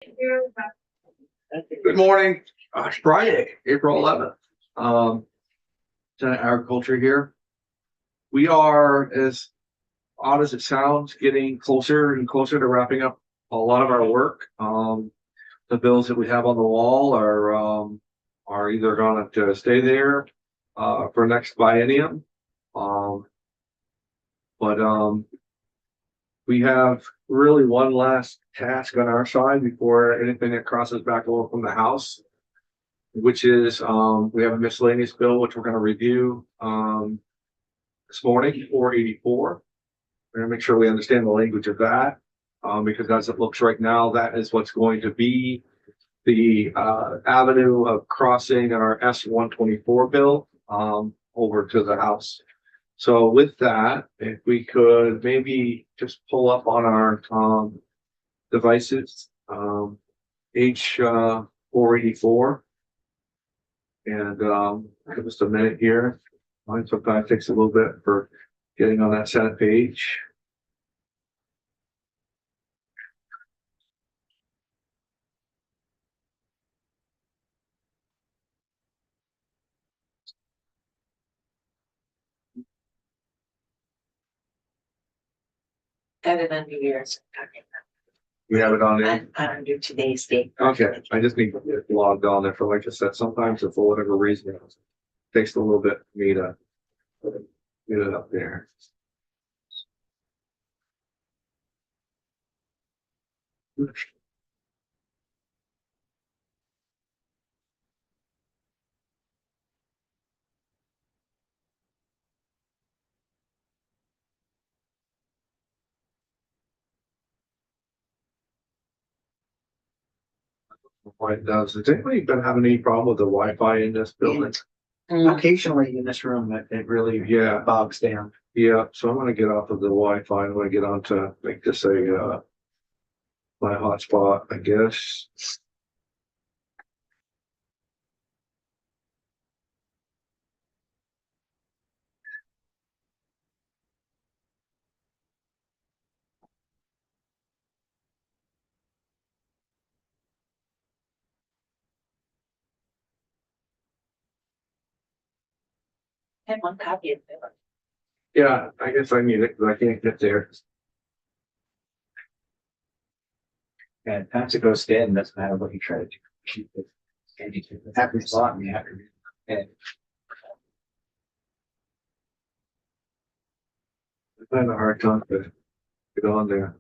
Good morning. It's Friday, April 11th. Senate Agriculture here. We are, as odd as it sounds, getting closer and closer to wrapping up a lot of our work. The bills that we have on the wall are either going to stay there for next biennium. But we have really one last task on our side before anything that crosses back over from the House, which is we have a miscellaneous bill which we're going to review this morning, 484. We're going to make sure we understand the language of that, because as it looks right now, that is what's going to be the avenue of crossing our S-124 bill over to the House. So with that, if we could maybe just pull up on our devices, H484, and give us a minute here. Mine sometimes takes a little bit for getting on that Senate page. Got it under yours. We have it on there. And under today's date. Okay, I just need to get logged on there. For like I said, sometimes for whatever reason, it takes a little bit for me to get it up there. Does anybody been having any problem with the Wi-Fi in this building? Occasionally in this room, it really bogs down. Yeah, so I'm gonna get off of the Wi-Fi. I'm gonna get on to make this a my hotspot, I guess. I have one copy of it. Yeah, I guess I need it because I can't get there. And once it goes dead, it doesn't matter what you try to do. Keep it. And it happens a lot in the afternoon. And I had a hard time to get on there.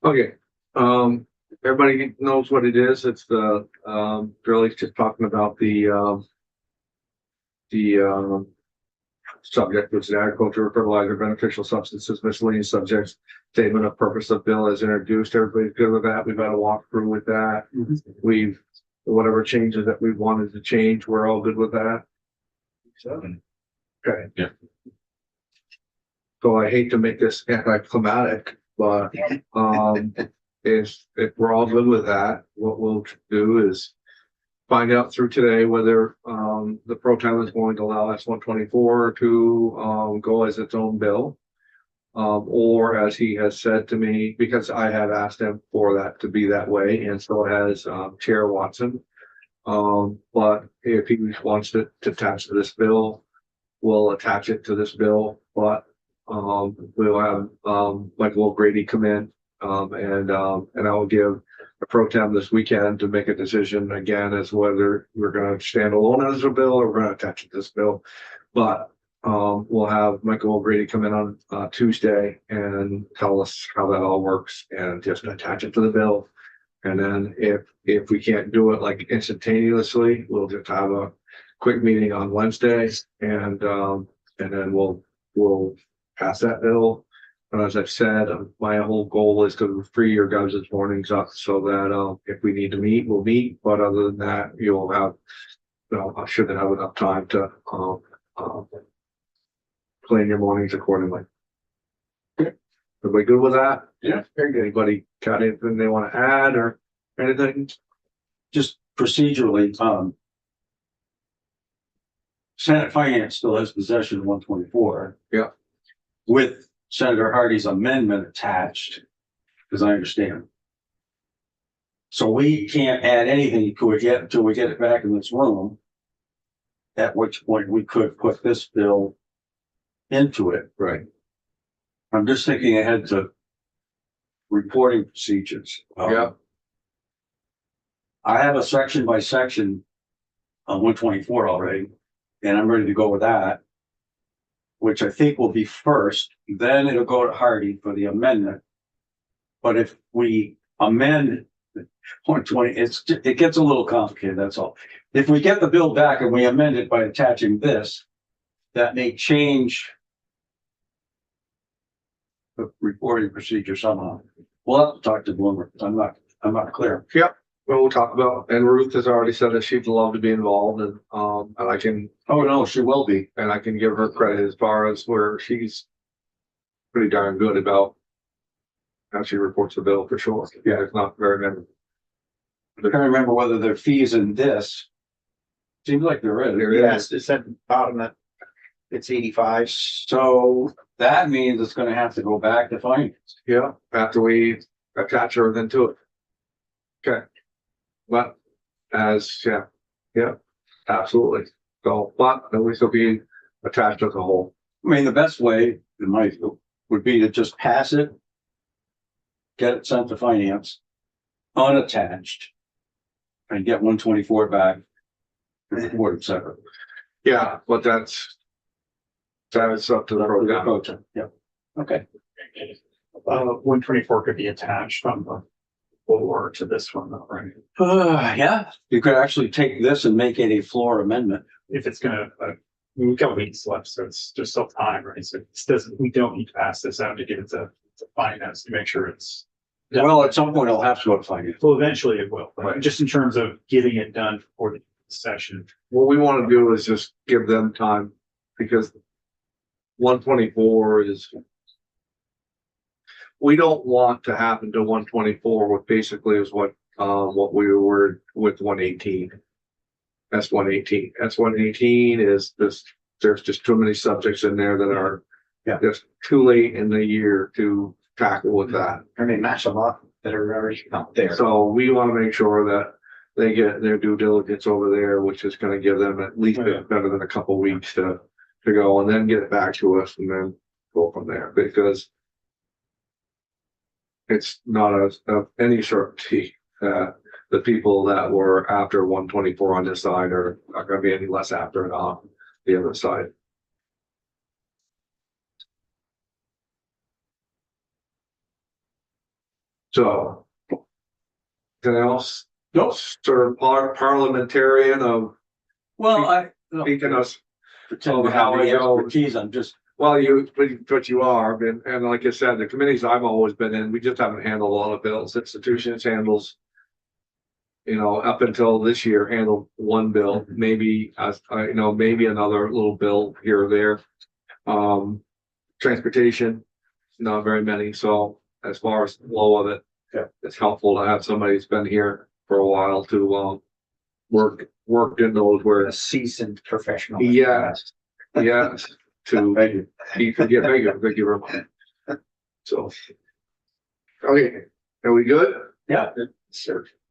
Okay, everybody knows what it is. It's the really just talking about the subject, which is agriculture, fertilizer, beneficial substances, miscellaneous subjects, statement of purpose of bill is introduced. Everybody's good with that. We've got a walkthrough with that. We've whatever changes that we wanted to change, we're all good with that. Okay. Yeah. So I hate to make this anticlimactic, but if we're all good with that, what we'll do is find out through today whether the pro tem is going to allow S-124 to go as its own bill, or as he has said to me, because I have asked him for that to be that way, and so has Chair Watson. But if he wants it to attach to this bill, we'll attach it to this bill. But we'll have Michael O'Grady come in, and I will give a pro tem this weekend to make a decision again as whether we're going to stand alone as a bill or we're going to attach it to this bill. But we'll have Michael O'Grady come in on Tuesday and tell us how that all works and just attach it to the bill. And then if we can't do it like instantaneously, we'll just have a quick meeting on Wednesday, and then we'll pass that bill. And as I've said, my whole goal is to free your guys' mornings up so that if we need to meet, we'll meet. But other than that, you'll have, I shouldn't have enough time to plan your mornings accordingly. Everybody good with that? Yeah. Anybody got anything they want to add or anything? Just procedurally, Senate Finance still has possession of 124. Yeah. With Senator Hardy's amendment attached, as I understand. So we can't add anything to it yet until we get it back in this room. At which point we could put this bill into it. Right. I'm just thinking ahead to reporting procedures. Yeah. I have a section by section on 124 already, and I'm ready to go with that. Which I think will be first, then it'll go to Hardy for the amendment. But if we amend 120, it gets a little complicated, that's all. If we get the bill back and we amend it by attaching this, that may change the reporting procedure somehow. We'll have to talk to Bloomer. I'm not clear. Well, we'll talk about, and Ruth has already said that she'd love to be involved and I can, Oh, no, she will be. and I can give her credit as far as where she's pretty darn good about how she reports the bill for sure. Yeah, it's not very many. I can't remember whether there are fees in this. Seems like there is. There is. Yes, it's at the bottom that it's 85. So that means it's gonna have to go back to finance. Yeah, after we attach everything to it. Okay. But yeah, absolutely. So, but at least it'll be attached as a whole. I mean, the best way, in my view, would be to just pass it. Get it sent to finance, unattached. And get 124 back. And report it separate. Yeah, but that's up to the program. Yeah, okay. 124 could be attached from the floor to this one, though, right? Yeah, you could actually take this and make it a floor amendment. If it's gonna, we've got weeks left, so it's just still time, right? So it doesn't, we don't need to pass this out to give it to finance to make sure it's. Well, at some point I'll have to go to finance. Well, eventually it will, Right. just in terms of getting it done for the session. What we want to do is just give them time because 124 is. We don't want to happen to 124, what basically is what we were with 118. That's 118. That's 118 is this, there's just too many subjects in there that are. Yeah. Just too late in the year to tackle with that. And they match a lot that are already out there. So we want to make sure that they get their due diligence over there, which is going to give them at least better than a couple weeks to go and then get it back to us and then go from there because it's not of any certainty that the people that were after 124 on this side are not going to be any less after it on the other side. So, anything else? Nope. Sort of parliamentarian of Well, I. speaking us. Pretend to have any expertise, I'm just. Well, but you are, and like I said, the committees I've always been in, we just haven't handled a lot of bills. Institutions handles. You know, up until this year, handled one bill, maybe maybe another little bill here or there. Transportation, not very many. So as far as the flow of it, yeah, it's helpful to have somebody who's been here for a while to work in those where. A seasoned professional. Yes, yes, to Thank you. thank you very much. So. Okay, are we good? Yeah. Sure.